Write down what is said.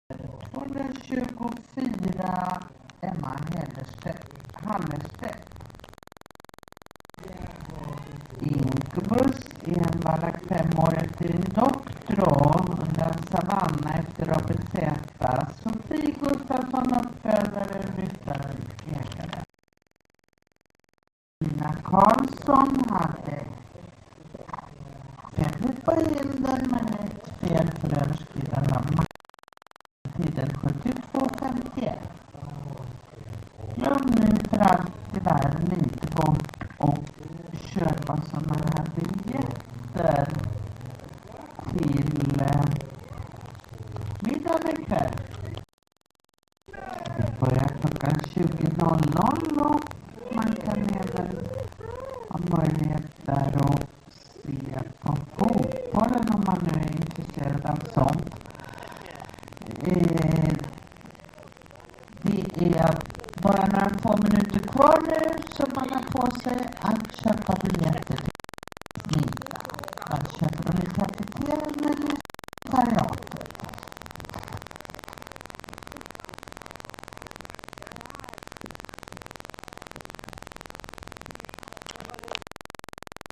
224 Emma Hallerstedt. Incubus är en vardag 5-årig doktor under Savanna efter Robert Z. Sofie Gustafsson uppfödare, ryttare och jägare. Nina Karlsson hade felet på himlen men ett fel för överskridande av tiden 72:51. Glöm nu för allt i världen inte bort och köpa sådana här biljetter till middagen ikväll. Det börjar klockan 20:00 och man kan även ha möjlighet där att se på fotbollen om man nu är intresserad av sånt. Det är bara några få minuter kvar nu så man har på sig att